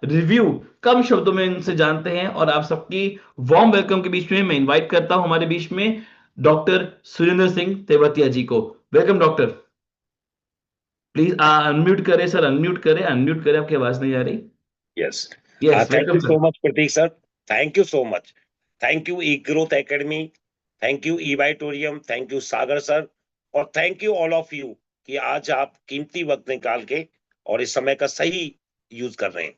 Review कम शब्दों में इनसे जानते हैं। और आप सबकी वार्म वेलकम के बीच में मैं इनवाइट करता हूं हमारे बीच में डॉक्टर सुरेंद्र सिंह तेवतिया जी को। Welcome doctor. प्लीज अनम्यूट करें सर, अनम्यूट करें, आपकी आवाज नहीं आ रही। Yes. Yes, Thank welcome you sir. so much, Pratik sir. Thank you so much. Thank you, eGrowth Academy. Thank you, eVitorium. Thank you, Sagar sir. और thank you all of you कि आज आप कीमती वक्त निकाल के और इस समय का सही यूज कर रहे हैं।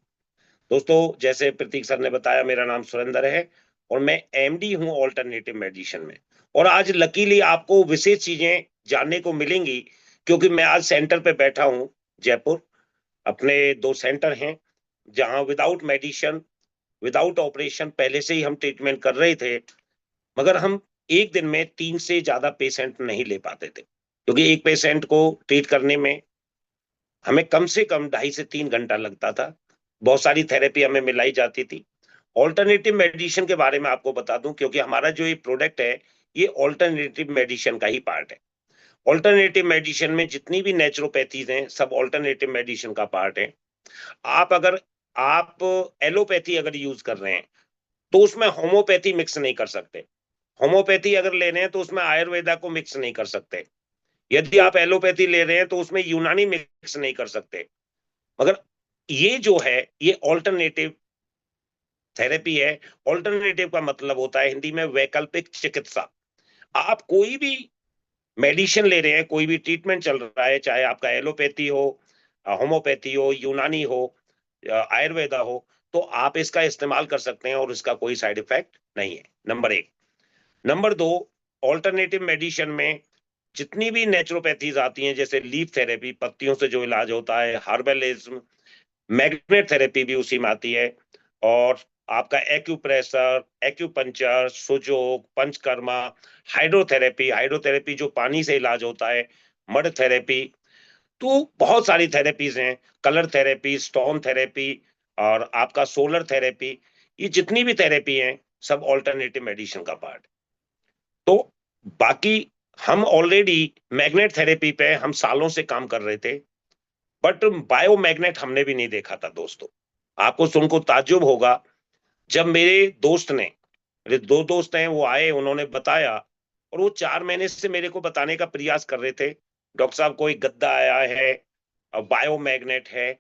दोस्तों, जैसे प्रतीक सर ने बताया, मेरा नाम सुरेंद्र है और मैं एमडी हूं ऑल्टरनेटिव मेडिसिन में। और आज लकीली आपको विशेष चीजें जानने को मिलेंगी, क्योंकि मैं आज सेंटर पे बैठा हूं जयपुर। अपने दो सेंटर हैं जहां विदाउट मेडिसिन, विदाउट ऑपरेशन पहले से ही हम ट्रीटमेंट कर रहे थे, मगर हम एक दिन में 3 से ज्यादा पेशेंट नहीं ले पाते थे, क्योंकि एक पेशेंट को ट्रीट करने में हमें कम से कम 2.5 से 3 घंटा लगता था। बहुत सारी थेरेपी हमें मिलाई जाती थी। ऑल्टरनेटिव मेडिसिन के बारे में आपको बता दूं, क्योंकि हमारा जो ये प्रोडक्ट है, ये ऑल्टरनेटिव मेडिसिन का ही पार्ट है। ऑल्टरनेटिव मेडिसिन में जितनी भी नेचुरोपैथीज हैं, सब ऑल्टरनेटिव मेडिसिन का पार्ट है। अगर आप एलोपैथी अगर यूज कर रहे हैं, तो उसमें होम्योपैथी मिक्स नहीं कर सकते। होम्योपैथी अगर ले रहे हैं तो उसमें आयुर्वेदा को मिक्स नहीं कर सकते। यदि आप एलोपैथी ले रहे हैं तो उसमें यूनानी मिक्स नहीं कर सकते। मगर ये जो है, ये ऑल्टरनेटिव थेरेपी है। ऑल्टरनेटिव का मतलब होता है हिंदी में वैकल्पिक चिकित्सा। आप कोई भी मेडिसिन ले रहे हैं, कोई भी ट्रीटमेंट चल रहा है, चाहे आपका एलोपैथी हो, होम्योपैथी हो, यूनानी हो, आयुर्वेदा हो, तो आप इसका इस्तेमाल कर सकते हैं और इसका कोई साइड इफेक्ट नहीं है। नंबर एक। नंबर दो, ऑल्टरनेटिव मेडिसिन में जितनी भी नेचुरोपैथीज आती हैं, जैसे लीफ थेरेपी, पत्तियों से जो इलाज होता है, हर्बलिज्म, मैग्नेट थेरेपी भी उसी में आती है। और आपका acupressure, acupuncture, sujok, Panchakarma, hydrotherapy, hydrotherapy जो पानी से इलाज होता है, मड थेरेपी। तो बहुत सारी थेरेपीज हैं। कलर थेरेपी, स्टोन थेरेपी, और आपका सोलर थेरेपी। ये जितनी भी थेरेपी हैं, सब ऑल्टरनेटिव मेडिसिन का पार्ट। तो बाकी हम ऑलरेडी मैग्नेट थेरेपी पे हम सालों से काम कर रहे थे, बट बायोमैग्नेट हमने भी नहीं देखा था दोस्तों। आपको सुनकर ताज्जुब होगा, जब मेरे दोस्त ने, मेरे दो दोस्त हैं, वो आए, उन्होंने बताया, और वो 4 महीने से मेरे को बताने का प्रयास कर रहे थे, डॉक्टर साहब कोई गद्दा आया है और बायोमैग्नेट है।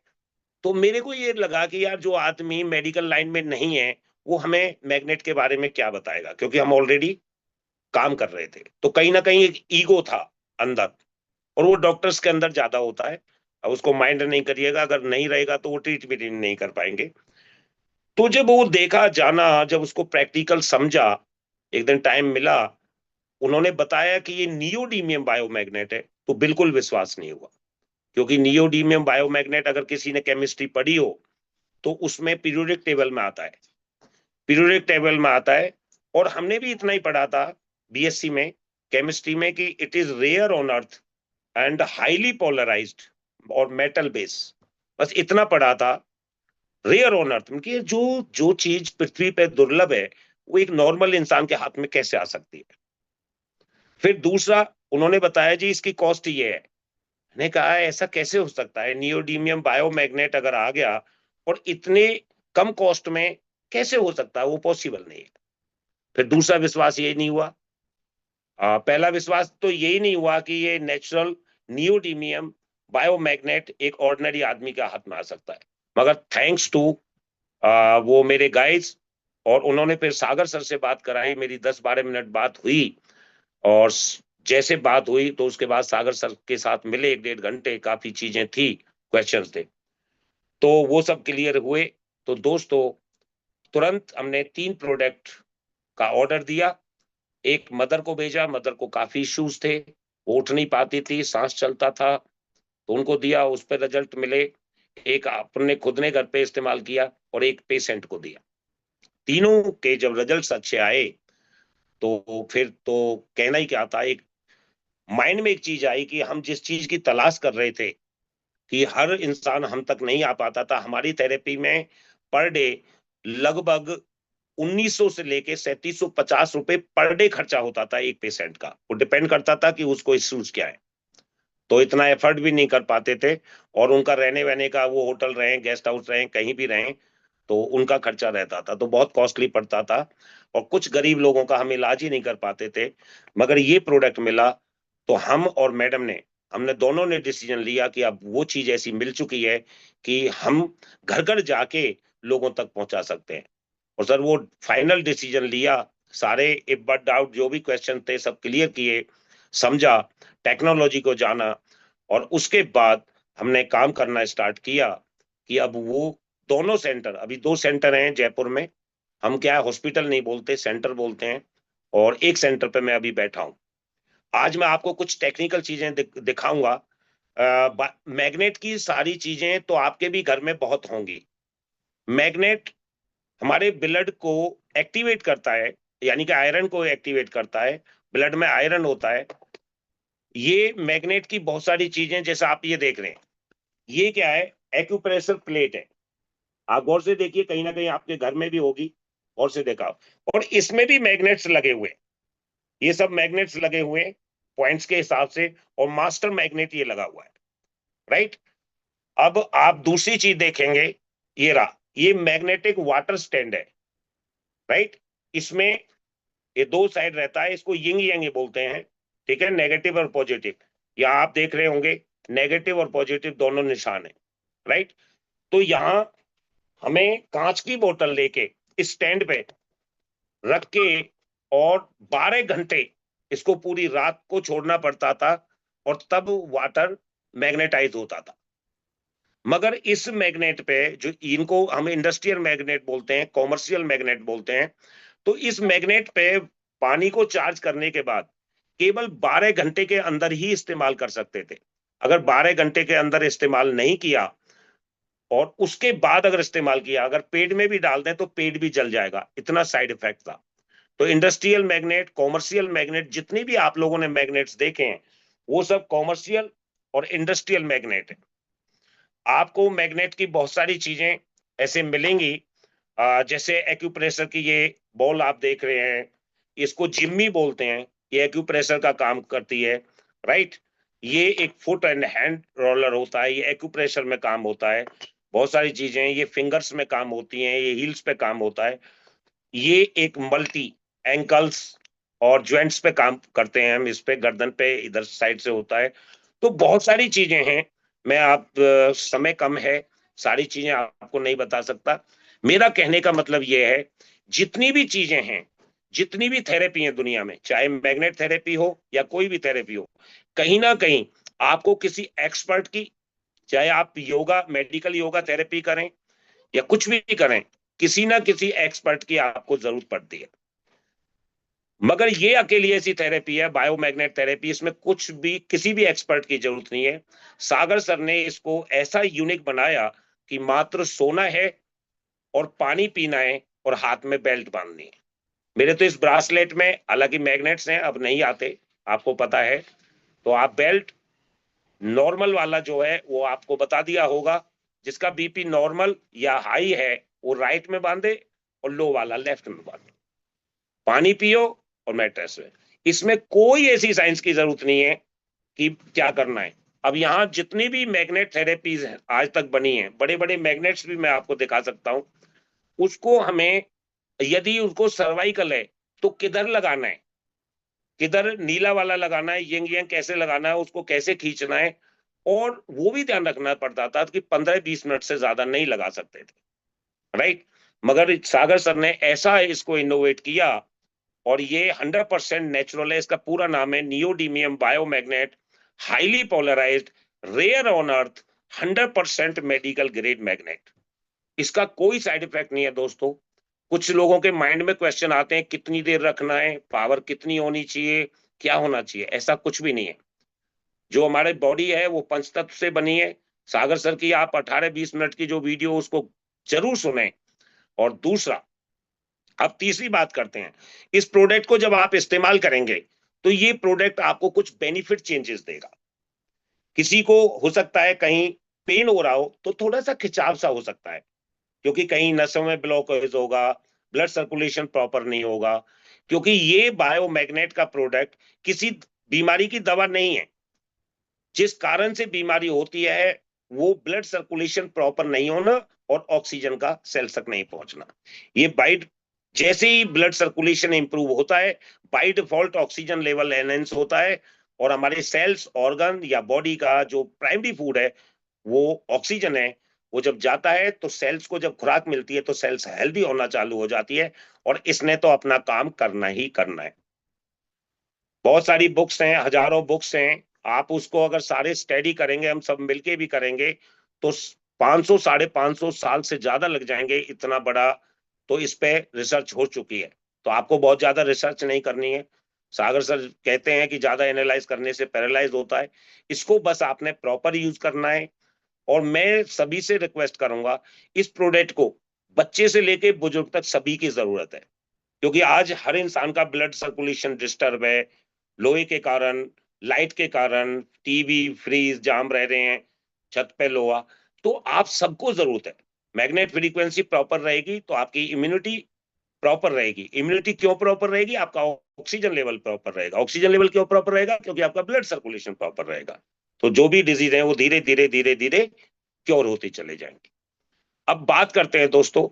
तो मेरे को ये लगा कि यार, जो आदमी मेडिकल लाइन में नहीं है, वो हमें मैग्नेट के बारे में क्या बताएगा, क्योंकि हम ऑलरेडी काम कर रहे थे। तो कहीं ना कहीं एक ईगो था अंदर, और वो डॉक्टर्स के अंदर ज्यादा होता है। अब उसको माइंड नहीं करिएगा, अगर नहीं रहेगा तो वो ट्रीट भी नहीं कर पाएंगे। तो जब वो देखा जाना, जब उसको प्रैक्टिकल समझा, एक दिन टाइम मिला, उन्होंने बताया कि ये नियोडीमियम बायोमैग्नेट है, तो बिल्कुल विश्वास नहीं हुआ। क्योंकि नियोडीमियम बायोमैग्नेट अगर किसी ने केमिस्ट्री पढ़ी हो, तो उसमें पीरियोडिक टेबल में आता है। पीरियोडिक टेबल में आता है। और हमने भी इतना ही पढ़ा था बीएससी में, केमिस्ट्री में, कि it is rare on earth and highly polarised और मेटल बेस। बस इतना पढ़ा था। रेयर ऑन अर्थ कि जो जो चीज पृथ्वी पे दुर्लभ है, वो एक नॉर्मल इंसान के हाथ में कैसे आ सकती है। फिर दूसरा, उन्होंने बताया जी इसकी कॉस्ट ये है। मैंने कहा ऐसा कैसे हो सकता है, नियोडीमियम बायोमैग्नेट अगर आ गया और इतने कम कॉस्ट में, कैसे हो सकता है, वो पॉसिबल नहीं है। फिर दूसरा विश्वास ये नहीं हुआ। पहला विश्वास तो यही नहीं हुआ कि ये नेचुरल नियोडीमियम बायोमैग्नेट एक ऑर्डिनरी आदमी के हाथ में आ सकता है। मगर थैंक्स टू वो मेरे गाइड्स, और उन्होंने फिर सागर सर से बात कराई, मेरी 10-12 मिनट बात हुई। और जैसे बात हुई, तो उसके बाद सागर सर के साथ मिले 1-1.5 घंटे, काफी चीजें थी, क्वेश्चंस थे, तो वो सब क्लियर हुए। तो दोस्तों, तुरंत हमने 3 प्रोडक्ट का ऑर्डर दिया। एक मदर को भेजा, मदर को काफी इश्यूज थे, वो उठ नहीं पाती थी, सांस चलता था, तो उनको दिया, उस पर रिजल्ट मिले। एक अपने खुद ने घर पे इस्तेमाल किया, और एक पेशेंट को दिया। तीनों के जब रिजल्ट्स अच्छे आए, तो फिर तो कहना ही क्या था। एक माइंड में एक चीज आई कि हम जिस चीज की तलाश कर रहे थे, कि हर इंसान हम तक नहीं आ पाता था, हमारी थेरेपी में पर डे लगभग 1900 से लेके 3750 रुपए पर डे खर्चा होता था एक पेशेंट का। वो डिपेंड करता था कि उसको इश्यूज क्या है। तो इतना एफर्ट भी नहीं कर पाते थे। और उनका रहने वहने का, वो होटल रहे, गेस्ट हाउस रहे, कहीं भी रहे, तो उनका खर्चा रहता था, तो बहुत कॉस्टली पड़ता था और कुछ गरीब लोगों का हम इलाज ही नहीं कर पाते थे। मगर ये प्रोडक्ट मिला तो हम और मैडम ने, हमने दोनों ने डिसीजन लिया कि अब वो चीज ऐसी मिल चुकी है कि हम घर घर जाके लोगों तक पहुंचा सकते हैं। और सर वो फाइनल डिसीजन लिया, सारे इफ बट डाउट जो भी क्वेश्चन थे सब क्लियर किए, समझा, टेक्नोलॉजी को जाना, और उसके बाद हमने काम करना स्टार्ट किया कि अब वो दोनों सेंटर, अभी 2 सेंटर हैं जयपुर में, हम क्या हॉस्पिटल नहीं बोलते, सेंटर बोलते हैं, और एक सेंटर पे मैं अभी बैठा हूँ। आज मैं आपको कुछ टेक्निकल चीजें दिखाऊंगा। मैग्नेट की सारी चीजें तो आपके भी घर में बहुत होंगी। मैग्नेट हमारे ब्लड को एक्टिवेट करता है, यानी कि आयरन को एक्टिवेट करता है, ब्लड में आयरन होता है। ये मैग्नेट की बहुत सारी चीजें, जैसे आप ये देख रहे हैं, ये क्या है, एक्यूप्रेशर प्लेट है। आप गौर से देखिए, कहीं ना कहीं आपके घर में भी होगी, गौर से देखा। और इसमें भी मैग्नेट्स लगे हुए हैं, ये सब मैग्नेट्स लगे हुए हैं पॉइंट्स के हिसाब से, और मास्टर मैग्नेट ये लगा हुआ है, राइट। अब आप दूसरी चीज देखेंगे, ये रहा, ये मैग्नेटिक वाटर स्टैंड है, राइट। इसमें ये 2 साइड रहता है, इसको यिंग यांग बोलते हैं, ठीक है, नेगेटिव और पॉजिटिव। यहाँ आप देख रहे होंगे नेगेटिव और पॉजिटिव दोनों निशान है, राइट। तो यहाँ हमें कांच की बोतल लेके इस स्टैंड पे रख के और 12 घंटे इसको पूरी रात को छोड़ना पड़ता था, और तब वाटर मैग्नेटाइज होता था। मगर इस मैग्नेट पे, जो इनको हम इंडस्ट्रियल मैग्नेट बोलते हैं, कॉमर्शियल मैग्नेट बोलते हैं, तो इस मैग्नेट पे पानी को चार्ज करने के बाद केवल 12 घंटे के अंदर ही इस्तेमाल कर सकते थे। अगर 12 घंटे के अंदर इस्तेमाल नहीं किया और उसके बाद अगर इस्तेमाल किया, अगर पेड़ में भी डाल दें तो पेड़ भी जल जाएगा, इतना साइड इफेक्ट था। तो इंडस्ट्रियल मैग्नेट, कॉमर्शियल मैग्नेट, जितने भी आप लोगों ने मैग्नेट्स देखे हैं, वो सब कॉमर्शियल और इंडस्ट्रियल मैग्नेट है। आपको मैग्नेट की बहुत सारी चीजें ऐसे मिलेंगी, जैसे एक्यूप्रेशर की ये बॉल आप देख रहे हैं, इसको जिम्मी बोलते हैं, ये एक्यूप्रेशर का काम करती है, राइट। ये एक फुट एंड हैंड रोलर होता है, ये एक्यूप्रेशर में काम होता है। बहुत सारी चीजें, ये फिंगर्स में काम होती हैं, ये हील्स पे काम होता है। ये एक मल्टी एंकल्स और ज्वाइंट्स पे काम करते हैं हम, इस पे गर्दन पे इधर साइड से होता है। तो बहुत सारी चीजें हैं, मैं समय कम है, सारी चीजें आपको नहीं बता सकता। मेरा कहने का मतलब ये है, जितनी भी चीजें हैं, जितनी भी थेरेपी है दुनिया में, चाहे मैग्नेट थेरेपी हो या कोई भी थेरेपी हो, कहीं ना कहीं आपको किसी एक्सपर्ट की, चाहे आप योगा, मेडिकल योगा थेरेपी करें या कुछ भी करें, किसी ना किसी एक्सपर्ट की आपको जरूरत पड़ती है। मगर ये अकेली ऐसी थेरेपी है, बायोमैग्नेट थेरेपी, इसमें कुछ भी, किसी भी एक्सपर्ट की जरूरत नहीं है। सागर सर ने इसको ऐसा यूनिक बनाया कि मात्र सोना है और पानी पीना है और हाथ में बेल्ट बांधनी है। मेरे तो इस ब्रासलेट में हालांकि मैग्नेट्स हैं, अब नहीं आते, आपको पता है, तो आप बेल्ट नॉर्मल वाला जो है वो आपको बता दिया होगा, जिसका बीपी नॉर्मल या हाई है वो राइट में बांधे और लो वाला लेफ्ट में बांधे, पानी पियो और मैट्रेस में। इसमें कोई ऐसी साइंस की जरूरत नहीं है कि क्या करना है। अब यहाँ जितनी भी मैग्नेट थेरेपीज हैं आज तक बनी हैं, बड़े बड़े मैग्नेट्स भी मैं आपको दिखा सकता हूँ, उसको हमें, यदि उसको सर्वाइकल है तो किधर लगाना है, किधर नीला वाला लगाना है, यंग यंग कैसे लगाना है, उसको कैसे खींचना है, और वो भी ध्यान रखना पड़ता था कि 15-20 मिनट से ज्यादा नहीं लगा सकते थे, राइट। मगर सागर सर ने ऐसा इसको इनोवेट किया, और ये 100% नेचुरल है। इसका पूरा नाम है neodymium biomagnet, highly polarized, rare on earth, 100% medical grade magnet. इसका कोई साइड इफेक्ट नहीं है दोस्तों। कुछ लोगों के माइंड में क्वेश्चन आते हैं, कितनी देर रखना है, पावर कितनी होनी चाहिए, क्या होना चाहिए, ऐसा कुछ भी नहीं है। जो हमारे बॉडी है वो पंचतत्व से बनी है। सागर सर की आप 18-20 मिनट की जो वीडियो, उसको जरूर सुने। और दूसरा, अब तीसरी बात करते हैं, इस प्रोडक्ट को जब आप इस्तेमाल करेंगे तो ये प्रोडक्ट आपको कुछ बेनिफिट चेंजेस देगा। किसी को हो सकता है कहीं पेन हो रहा हो तो थोड़ा सा खिंचाव सा हो सकता है, क्योंकि कहीं नसों में ब्लॉकेज होगा, ब्लड सर्कुलेशन प्रॉपर नहीं होगा। क्योंकि ये बायोमैग्नेट का प्रोडक्ट किसी बीमारी की दवा नहीं है। जिस कारण से बीमारी होती है वो ब्लड सर्कुलेशन प्रॉपर नहीं होना और ऑक्सीजन का सेल्स तक नहीं पहुंचना। ये बाई जैसे ही ब्लड सर्कुलेशन इंप्रूव होता है, by default oxygen level enhance होता है, और हमारे सेल्स, ऑर्गन या बॉडी का जो प्राइमरी फूड है वो ऑक्सीजन है, वो जब जाता है तो सेल्स को जब खुराक मिलती है तो सेल्स हेल्दी होना चालू हो जाती है, और इसने तो अपना काम करना ही करना है। बहुत सारी बुक्स हैं, हजारों बुक्स हैं, आप उसको अगर सारे स्टडी करेंगे, हम सब मिलके भी करेंगे, तो 500 550 साल से ज्यादा लग जाएंगे, इतना बड़ा तो इस पे रिसर्च हो चुकी है। तो आपको बहुत ज्यादा रिसर्च नहीं करनी है। सागर सर कहते हैं कि ज्यादा एनालाइज करने से पैरालाइज होता है, इसको बस आपने प्रॉपर यूज करना है। और मैं सभी से रिक्वेस्ट करूंगा, इस प्रोडक्ट को बच्चे से लेके बुजुर्ग तक सभी की जरूरत है, क्योंकि आज हर इंसान का ब्लड सर्कुलेशन डिस्टर्ब है, लोहे के कारण, लाइट के कारण, टीवी फ्रीज जाम रह रहे हैं, छत पे लोहा। तो आप सबको जरूरत है, मैग्नेट फ्रीक्वेंसी प्रॉपर रहेगी तो आपकी इम्यूनिटी प्रॉपर रहेगी। इम्यूनिटी क्यों प्रॉपर रहेगी? आपका ऑक्सीजन लेवल प्रॉपर रहेगा। ऑक्सीजन लेवल क्यों प्रॉपर रहेगा? क्योंकि आपका ब्लड सर्कुलेशन प्रॉपर रहेगा। तो जो भी डिजीज है वो धीरे धीरे धीरे धीरे क्योर होती चले जाएंगे। अब बात करते हैं दोस्तों,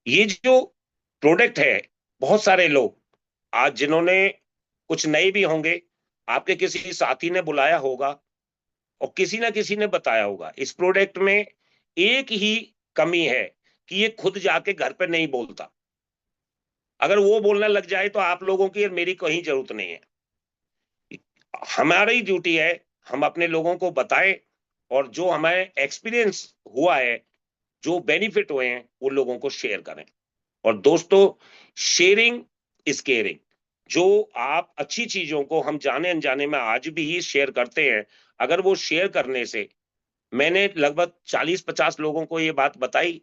ये जो प्रोडक्ट है, बहुत सारे लोग आज जिन्होंने, कुछ नए भी होंगे, आपके किसी साथी ने बुलाया होगा और किसी ना किसी ने बताया होगा, इस प्रोडक्ट में एक ही कमी है कि ये खुद जाके घर पे नहीं बोलता। अगर वो बोलने लग जाए तो आप लोगों की और मेरी कहीं जरूरत नहीं है। हमारी ड्यूटी है, हम अपने लोगों को बताएं, और जो हमें एक्सपीरियंस हुआ है, जो बेनिफिट हुए हैं, वो लोगों को शेयर करें। और दोस्तों, शेयरिंग इज केयरिंग। जो आप अच्छी चीजों को हम जाने अनजाने में आज भी शेयर करते हैं, अगर वो शेयर करने से, मैंने लगभग 40-50 लोगों को ये बात बताई,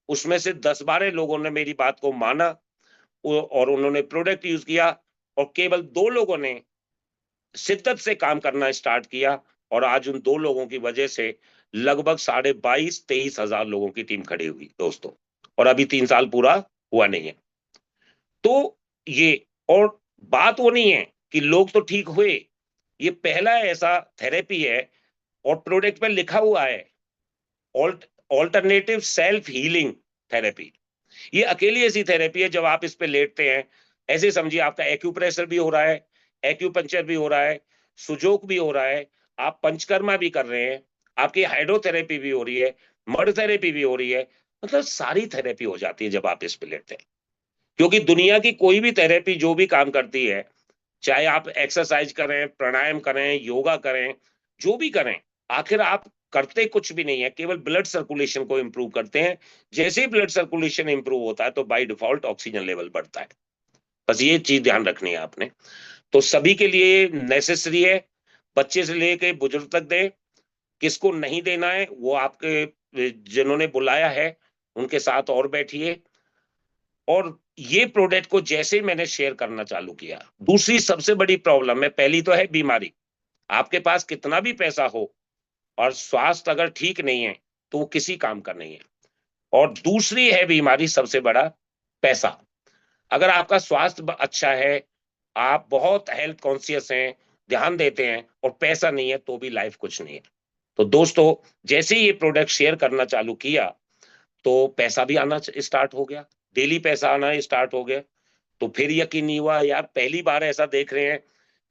उसमें से 10-12 लोगों ने मेरी बात को माना और उन्होंने प्रोडक्ट यूज किया, और केवल 2 लोगों ने शिद्दत से काम करना स्टार्ट किया, और आज उन 2 लोगों की वजह से लगभग 22,000-23,000 लोगों की टीम खड़ी हुई दोस्तों, और अभी 3 साल पूरा हुआ नहीं है। तो ये, और बात वो नहीं है कि लोग तो ठीक हुए, ये पहला ऐसा थेरेपी है, और प्रोडक्ट पे लिखा हुआ है ऑल्टरनेटिव सेल्फ हीलिंग थेरेपी। ये अकेली ऐसी थेरेपी है, जब आप इस पे लेटते हैं, ऐसे समझिए आपका एक्यूप्रेशर भी हो रहा है, एक्यूपंक्चर भी हो रहा है, सुजोक भी हो रहा है, आप पंचकर्मा भी कर रहे हैं, आपकी हाइड्रोथेरेपी भी हो रही है, मड थेरेपी भी हो रही है, मतलब सारी थेरेपी हो जाती है जब आप इस पे लेटते हैं। क्योंकि दुनिया की कोई भी थेरेपी जो भी काम करती है, चाहे आप एक्सरसाइज करें, प्राणायाम करें, योगा करें, जो भी करें, आखिर आप करते कुछ भी नहीं है, केवल ब्लड सर्कुलेशन को इंप्रूव करते हैं। जैसे ही ब्लड सर्कुलेशन इंप्रूव होता है तो बाय डिफॉल्ट ऑक्सीजन लेवल बढ़ता है। बस ये चीज ध्यान रखनी है आपने। तो सभी के लिए नेसेसरी है, बच्चे से लेके बुजुर्ग तक दें। किसको नहीं देना है वो आपके जिन्होंने बुलाया है उनके साथ और बैठिए। और ये प्रोडक्ट को जैसे मैंने शेयर करना चालू किया, दूसरी सबसे बड़ी प्रॉब्लम है, पहली तो है बीमारी। आपके पास कितना भी पैसा हो और स्वास्थ्य अगर ठीक नहीं है तो वो किसी काम का नहीं है। और दूसरी है बीमारी सबसे बड़ा, पैसा। अगर आपका स्वास्थ्य अच्छा है, आप बहुत हेल्थ कॉन्शियस हैं, ध्यान देते हैं, और पैसा नहीं है, तो भी लाइफ कुछ नहीं है। तो दोस्तों, जैसे ही ये प्रोडक्ट शेयर करना चालू किया तो पैसा भी आना स्टार्ट हो गया, डेली पैसा आना स्टार्ट हो गया। तो फिर यकीन नहीं हुआ यार, पहली बार ऐसा देख रहे हैं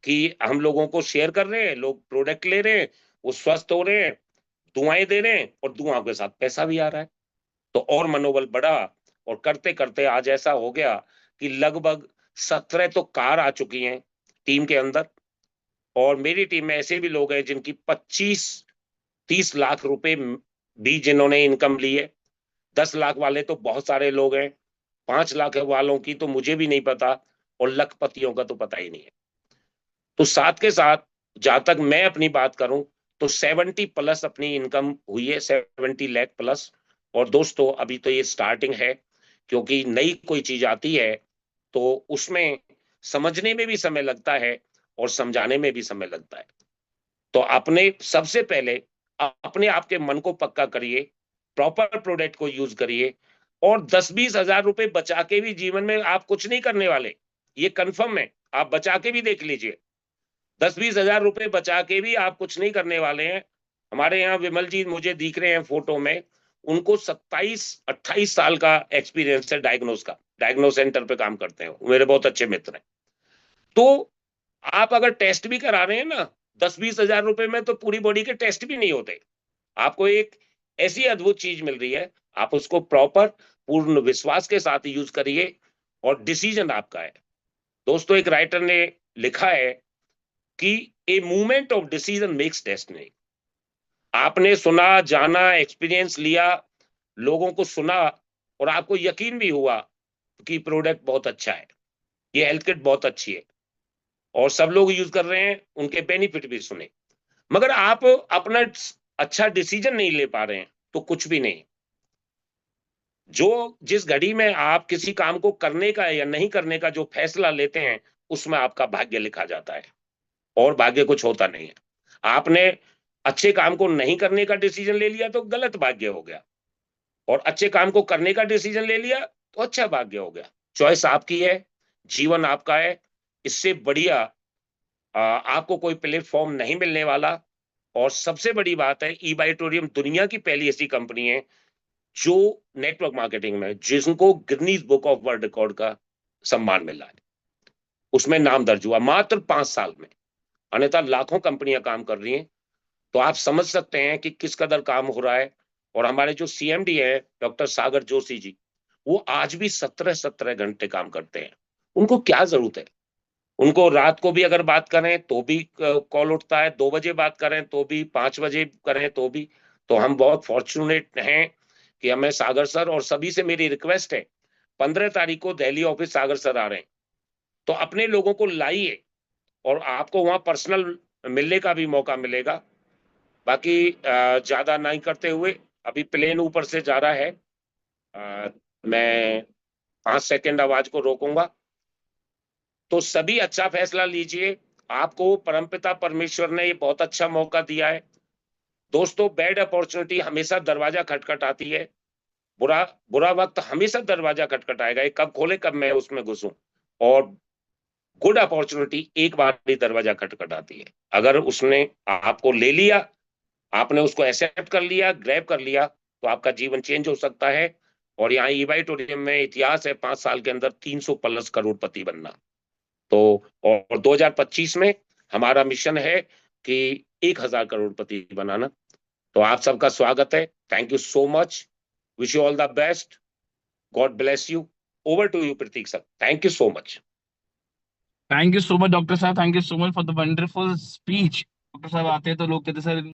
कि हम लोगों को शेयर कर रहे हैं, लोग प्रोडक्ट ले रहे हैं, वो स्वस्थ हो रहे हैं, दुआएं दे रहे हैं, और दुआओं के साथ पैसा भी आ रहा है। तो और मनोबल बढ़ा, और करते करते आज ऐसा हो गया कि लगभग 17 तो कार आ चुकी हैं टीम के अंदर। और मेरी टीम में ऐसे भी लोग हैं जिनकी 25-30 लाख रुपए भी जिन्होंने इनकम ली है। 10 लाख वाले तो बहुत सारे लोग हैं, 5 लाख वालों की तो मुझे भी नहीं पता, और लखपतियों का तो पता ही नहीं है। तो साथ के साथ, जहां तक मैं अपनी बात करूं, तो 70+ अपनी इनकम हुई है, 70 लाख प्लस। और दोस्तों, अभी तो ये स्टार्टिंग है, क्योंकि नई कोई चीज आती है तो उसमें समझने में भी समय लगता है और समझाने में भी समय लगता है। तो आपने सबसे पहले अपने आप के मन को पक्का करिए, प्रॉपर प्रोडक्ट को यूज करिए, और 10-20 हजार रुपए बचा के भी जीवन में आप कुछ नहीं करने वाले, ये कंफर्म है। आप बचा के भी देख लीजिए, 10-20 हजार रुपए बचा के भी आप कुछ नहीं करने वाले हैं। हमारे यहाँ विमल जी मुझे दिख रहे हैं फोटो में, उनको 27-28 साल का एक्सपीरियंस है डायग्नोस सेंटर पे काम करते हैं, मेरे बहुत अच्छे मित्र हैं। तो आप अगर टेस्ट भी करा रहे हैं ना 10-20 हजार रुपए में, तो पूरी बॉडी के टेस्ट भी नहीं होते। आपको एक ऐसी अद्भुत चीज मिल रही है, आप उसको प्रॉपर पूर्ण विश्वास के साथ यूज करिए और डिसीजन आपका है। दोस्तों, एक राइटर ने लिखा है कि a movement of decision makes destiny. आपने सुना, जाना, एक्सपीरियंस लिया, लोगों को सुना और आपको यकीन भी हुआ कि प्रोडक्ट बहुत अच्छा है, ये हेल्थ किट बहुत अच्छी है और सब लोग यूज कर रहे हैं, उनके बेनिफिट भी सुने, मगर आप अपना अच्छा डिसीजन नहीं ले पा रहे हैं तो कुछ भी नहीं। जिस घड़ी में आप किसी काम को करने का या नहीं करने का जो फैसला लेते हैं, उसमें आपका भाग्य लिखा जाता है और भाग्य कुछ होता नहीं है। आपने अच्छे काम को नहीं करने का डिसीजन ले लिया तो गलत भाग्य हो गया, और अच्छे काम को करने का डिसीजन ले लिया तो अच्छा भाग्य हो गया। चॉइस आपकी है, जीवन आपका है, इससे बढ़िया आपको कोई प्लेटफॉर्म नहीं मिलने वाला। और सबसे बड़ी बात है, ईबाइटोरियम दुनिया की पहली ऐसी कंपनी है जो नेटवर्क मार्केटिंग में, जिनको Guinness book of world record का सम्मान मिला है, उसमें नाम दर्ज हुआ मात्र 5 साल में। अन्यथा लाखों कंपनियां काम कर रही हैं। तो आप समझ सकते हैं कि किस कदर काम हो रहा है। और हमारे जो सीएमडी है डॉक्टर सागर जोशी जी, वो आज भी 17-17 घंटे काम करते हैं। उनको क्या जरूरत है? उनको रात को भी अगर बात करें तो भी कॉल उठता है, 2 बजे बात करें तो भी, 5 बजे करें तो भी। तो हम बहुत फॉर्चुनेट हैं कि हमें सागर सर, और सभी से मेरी रिक्वेस्ट है, 15 तारीख को दिल्ली ऑफिस सागर सर आ रहे हैं, तो अपने लोगों को लाइए और आपको वहां पर्सनल मिलने का भी मौका मिलेगा। बाकी ज्यादा नहीं करते हुए, अभी प्लेन ऊपर से जा रहा है, मैं 5 सेकंड आवाज को रोकूंगा। तो सभी अच्छा फैसला लीजिए, आपको परमपिता परमेश्वर ने ये बहुत अच्छा मौका दिया है। दोस्तों, बैड अपॉर्चुनिटी हमेशा दरवाजा खटखटाती है, बुरा बुरा वक्त हमेशा दरवाजा खटखटाएगा, ये कब खोले कब मैं उसमें घुसूं। और गुड अपॉर्चुनिटी एक बार ही दरवाजा खटखटाती है। अगर उसने आपको ले लिया, आपने उसको एक्सेप्ट कर लिया, ग्रैब कर लिया, तो आपका जीवन चेंज हो सकता है। और यहाँ ईबाइटोरियम में इतिहास है 5 साल के अंदर 300 प्लस करोड़पति बनना। तो और 2025 में हमारा मिशन है कि 1000 करोड़पति बनाना। तो आप सबका स्वागत है। Thank you so much, wish you all the best, God bless you. Over to you Prateek sir, thank you so much. Thank you so much doctor साहब, thank you so much for the wonderful speech. Doctor साहब आते हैं तो लोग कहते हैं sir